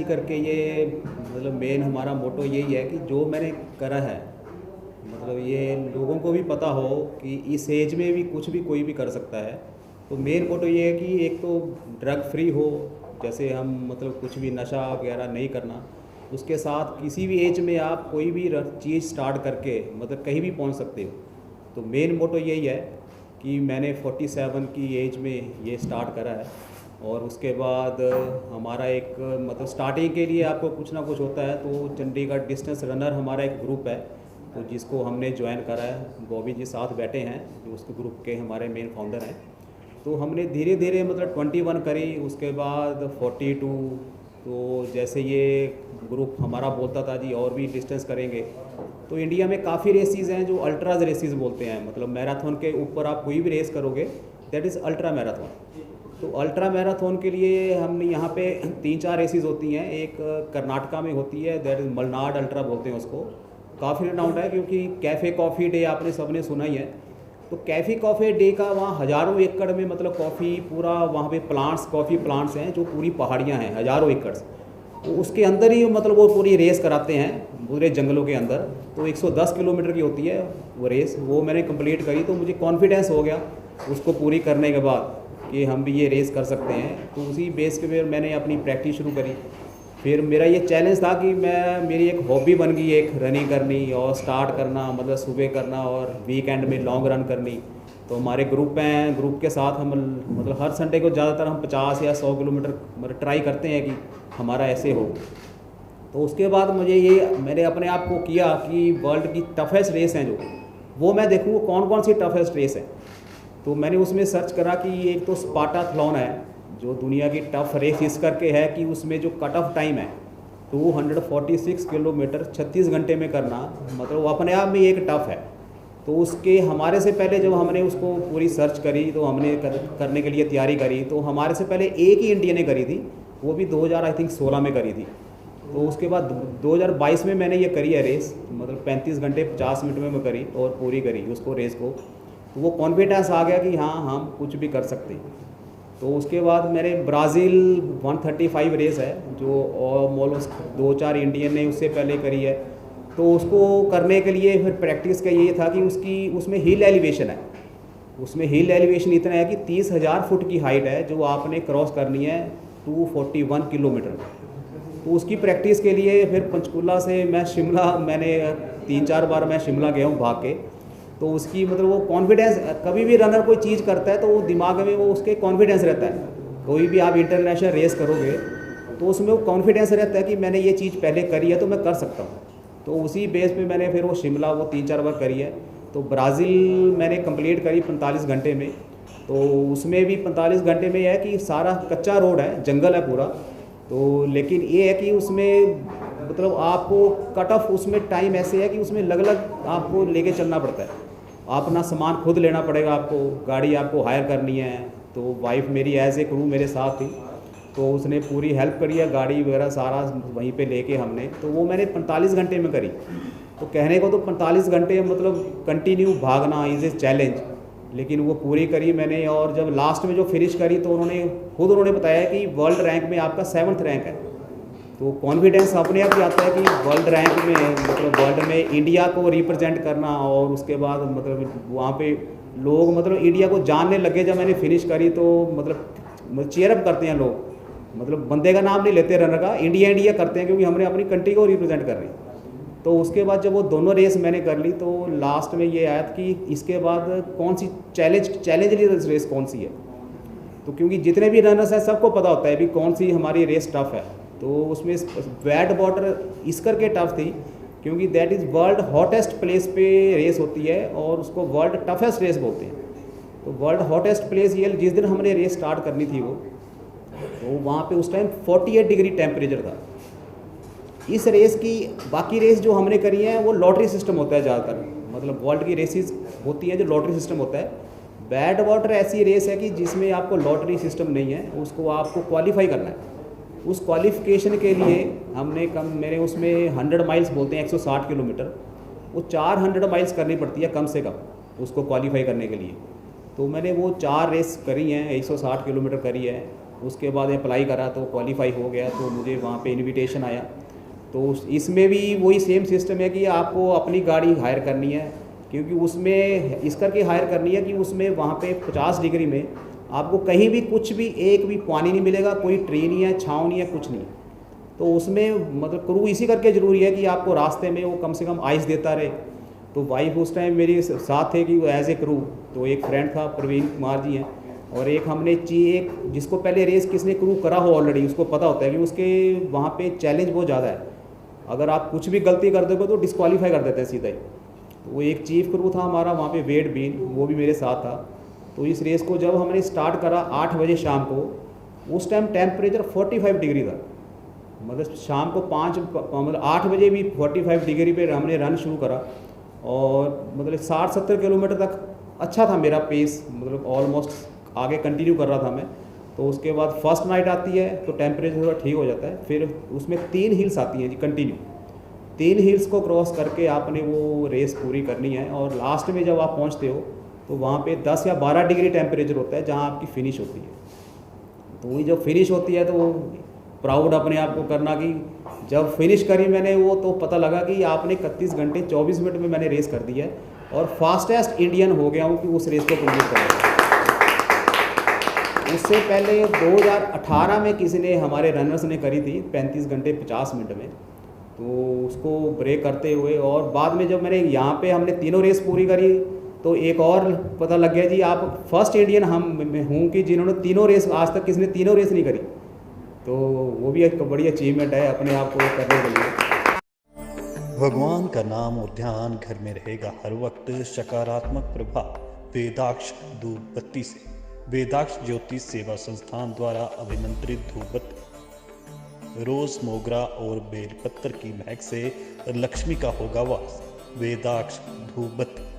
करके ये मतलब मेन हमारा मोटो यही है कि जो मैंने करा है मतलब ये लोगों को भी पता हो कि इस एज में भी कुछ भी कोई भी कर सकता है। तो मेन मोटो ये है कि एक तो ड्रग फ्री हो, जैसे हम मतलब कुछ भी नशा वगैरह नहीं करना, उसके साथ किसी भी एज में आप कोई भी चीज़ स्टार्ट करके मतलब कहीं भी पहुंच सकते हो। तो मेन मोटो यही है कि मैंने 47 की एज में ये स्टार्ट करा है। और उसके बाद हमारा एक मतलब स्टार्टिंग के लिए आपको कुछ ना कुछ होता है, तो चंडीगढ़ डिस्टेंस रनर हमारा एक ग्रुप है, तो जिसको हमने ज्वाइन करा है। बॉबी जी साथ बैठे हैं जो उसके ग्रुप के हमारे मेन फाउंडर हैं। तो हमने धीरे धीरे मतलब 21 करी, उसके बाद 42। तो जैसे ये ग्रुप हमारा बोलता था जी और भी डिस्टेंस करेंगे, तो इंडिया में काफ़ी रेसेस हैं जो अल्ट्राज रेसेस बोलते हैं। मतलब मैराथन के ऊपर आप कोई भी रेस करोगे दैट इज़ अल्ट्रा मैराथन। तो अल्ट्रा मैराथन के लिए हमने यहाँ पे 3-4 रेसेस होती हैं। एक कर्नाटका में होती है, दैट इज़ मलनाड अल्ट्रा बोलते हैं उसको। काफ़ी रिनाउंड है क्योंकि कैफ़े कॉफ़ी डे आपने सबने सुना ही है। तो कैफ़े कॉफ़ी डे का वहाँ हज़ारों एकड़ में मतलब कॉफ़ी पूरा वहाँ पे प्लांट्स, कॉफ़ी प्लांट्स हैं जो पूरी पहाड़ियाँ हैं हज़ारों एकड़। तो उसके अंदर ही मतलब वो पूरी रेस कराते हैं पूरे जंगलों के अंदर। तो 110 किलोमीटर की होती है वो रेस, वो मैंने कंप्लीट करी। तो मुझे कॉन्फिडेंस हो गया उसको पूरी करने के बाद कि हम भी ये रेस कर सकते हैं। तो उसी बेस के फिर मैंने अपनी प्रैक्टिस शुरू करी। फिर मेरा ये चैलेंज था कि मेरी एक हॉबी बन गई एक रनिंग करनी और स्टार्ट करना, मतलब सुबह करना और वीकेंड में लॉन्ग रन करनी। तो हमारे ग्रुप हैं, ग्रुप के साथ हम मतलब हर संडे को ज़्यादातर हम 50 या 100 किलोमीटर मतलब ट्राई करते हैं कि हमारा ऐसे हो। तो उसके बाद मुझे ये मैंने अपने आप को किया कि वर्ल्ड की टफेस्ट रेस हैं जो वो मैं देखूँ कौन कौन सी टफेस्ट रेस है। तो मैंने उसमें सर्च करा कि एक तो स्पार्टाथलॉन है जो दुनिया की टफ रेस इस करके है कि उसमें जो कट ऑफ टाइम है 246 किलोमीटर 36 घंटे में करना, मतलब वो अपने आप में एक टफ है। तो उसके हमारे से पहले जब हमने उसको पूरी सर्च करी तो हमने करने के लिए तैयारी करी, तो हमारे से पहले एक ही इंडिया ने करी थी, वो भी 2016 में करी थी। तो उसके बाद 2022 में मैंने ये करी है रेस, मतलब 35 घंटे 50 मिनट में मैं करी और पूरी करी उसको रेस को। तो वो कॉन्फिडेंस आ गया कि हाँ हम कुछ भी कर सकते हैं। तो उसके बाद मेरे ब्राज़ील 135 रेस है जो ऑलमोस्ट 2-4 इंडियन ने उससे पहले करी है। तो उसको करने के लिए फिर प्रैक्टिस का ये था कि उसमें हिल एलिवेशन है। उसमें हिल एलिवेशन इतना है कि 30,000 फुट की हाइट है जो आपने क्रॉस करनी है 241 किलोमीटर। तो उसकी प्रैक्टिस के लिए फिर पंचकुला से मैं शिमला, मैंने 3-4 बार मैं शिमला गया हूँ भाग के। तो उसकी मतलब वो कॉन्फिडेंस, कभी भी रनर कोई चीज़ करता है तो वो दिमाग में वो उसके कॉन्फिडेंस रहता है। कोई भी आप इंटरनेशनल रेस करोगे तो उसमें वो कॉन्फिडेंस रहता है कि मैंने ये चीज़ पहले करी है तो मैं कर सकता हूँ। तो उसी बेस पे मैंने फिर वो शिमला वो 3-4 बार करी है। तो ब्राज़ील मैंने कंप्लीट करी 45 घंटे में। तो उसमें भी 45 घंटे में यह है कि सारा कच्चा रोड है, जंगल है पूरा। तो लेकिन ये है कि उसमें मतलब आपको कट ऑफ उसमें टाइम ऐसे है कि उसमें अलग अलग आपको लेके चलना पड़ता है। अपना सामान खुद लेना पड़ेगा आपको, गाड़ी आपको हायर करनी है। तो वाइफ मेरी एज ए क्रू मेरे साथ थी, तो उसने पूरी हेल्प करी है, गाड़ी वगैरह सारा वहीं पे लेके हमने। तो वो मैंने 45 घंटे में करी। तो कहने को तो 45 घंटे मतलब कंटिन्यू भागना इज़ ए चैलेंज, लेकिन वो पूरी करी मैंने। और जब लास्ट में जो फिनिश करी तो उन्होंने बताया कि वर्ल्ड रैंक में आपका 7th रैंक है। तो कॉन्फिडेंस अपने आप ही आता है कि वर्ल्ड रैंक में मतलब वर्ल्ड में इंडिया को रिप्रेजेंट करना। और उसके बाद मतलब वहाँ पे लोग मतलब इंडिया को जानने लगे जब मैंने फिनिश करी। तो मतलब चीयरअप करते हैं लोग, मतलब बंदे का नाम नहीं लेते रनर का, इंडिया इंडिया करते हैं क्योंकि हमने अपनी कंट्री को रिप्रेजेंट कर रही। तो उसके बाद जब वो दोनों रेस मैंने कर ली तो लास्ट में ये आया कि इसके बाद कौन सी चैलेंज रेस कौन सी है। तो क्योंकि जितने भी रनर्स हैं सबको पता होता है भी कौन सी हमारी रेस टफ है। तो उसमें वेट वाटर इस करके टफ थी क्योंकि that is world hottest place पे रेस होती है और उसको वर्ल्ड टफेस्ट रेस बोलते हैं। तो वर्ल्ड हॉटेस्ट प्लेस ये जिस दिन हमने रेस स्टार्ट करनी थी वो, तो वहाँ पे उस टाइम 48 डिग्री टेम्परेचर था। इस रेस की बाकी रेस जो हमने करी हैं वो लॉटरी सिस्टम होता है ज़्यादातर, मतलब वर्ल्ड की रेसेस होती हैं जो लॉटरी सिस्टम होता है। बैड वाटर ऐसी रेस है कि जिसमें आपको लॉटरी सिस्टम नहीं है, उसको आपको क्वालिफाई करना है। उस क्वालिफिकेशन के लिए हमने मेरे उसमें 100 माइल्स बोलते हैं 160 किलोमीटर, वो 400 माइल्स करनी पड़ती है कम से कम उसको क्वालिफाई करने के लिए। तो मैंने वो 4 रेस करी हैं, 160 किलोमीटर करी है। उसके बाद अप्लाई करा तो क्वालिफाई हो गया, तो मुझे वहाँ पे इनविटेशन आया। तो इसमें भी वही सेम सिस्टम है कि आपको अपनी गाड़ी हायर करनी है, क्योंकि उसमें इस करके हायर करनी है कि उसमें वहाँ पे 50 डिग्री में आपको कहीं भी कुछ भी एक भी पानी नहीं मिलेगा, कोई ट्री नहीं है, छाँव नहीं है, कुछ नहीं। तो उसमें मतलब क्रू इसी करके ज़रूरी है कि आपको रास्ते में वो कम से कम आइस देता रहे। तो वाइफ उस टाइम मेरे साथ थे कि वो एज ए क्रू, तो एक फ्रेंड था प्रवीण कुमार जी हैं, और एक हमने एक जिसको पहले रेस किसने क्रू करा हो ऑलरेडी, उसको पता होता है कि उसके वहाँ पे चैलेंज बहुत ज़्यादा है। अगर आप कुछ भी गलती कर दोगे तो डिस्क्वालीफाई कर देते हैं सीधा ही। तो वो एक चीफ क्रू था हमारा वहाँ पे, वेड बीन, वो भी मेरे साथ था। तो इस रेस को जब हमने स्टार्ट करा 8 बजे शाम को, उस टाइम टेम्परेचर 45 डिग्री था। मतलब शाम को 8 बजे भी 45 डिग्री पे हमने रन शुरू करा, और मतलब 60-70 किलोमीटर तक अच्छा था मेरा पेस, मतलब ऑलमोस्ट आगे कंटिन्यू कर रहा था मैं। तो उसके बाद फर्स्ट नाइट आती है तो टेम्परेचर थोड़ा ठीक हो जाता है, फिर उसमें 3 हिल्स आती हैं जी कंटिन्यू। 3 हिल्स को क्रॉस करके आपने वो रेस पूरी करनी है, और लास्ट में जब आप पहुंचते हो तो वहाँ पे 10 या 12 डिग्री टेम्परेचर होता है जहाँ आपकी फ़िनिश होती है। तो वही जब फिनिश होती है तो प्राउड अपने आप को करना कि जब फिनिश करी मैंने वो, तो पता लगा कि आपने 31 घंटे 24 मिनट में मैंने रेस कर दी है, और फास्टेस्ट इंडियन हो गया हूँ कि उस रेस को कंप्लीट कर। उससे पहले 2018 में किसी ने, हमारे रनर्स ने करी थी 35 घंटे 50 मिनट में, तो उसको ब्रेक करते हुए, और बाद में जब मैंने यहाँ पे हमने तीनों रेस पूरी करी तो एक और पता लग गया जी, आप फर्स्ट इंडियन मैं हूँ कि जिन्होंने तीनों रेस, आज तक किसी ने तीनों रेस नहीं करी। तो वो भी एक बड़ी अचीवमेंट है अपने आप को करने के लिए। भगवान का नाम और ध्यान घर में रहेगा हर वक्त। सकारात्मक प्रभाव वेदाक्ष धूप बत्ती से। वेदाक्ष ज्योतिष सेवा संस्थान द्वारा अभिमंत्रित धूप बत्ती रोज, मोगरा और बेल पत्तर की महक से लक्ष्मी का होगा वास। वेदाक्ष धूप बत्ती।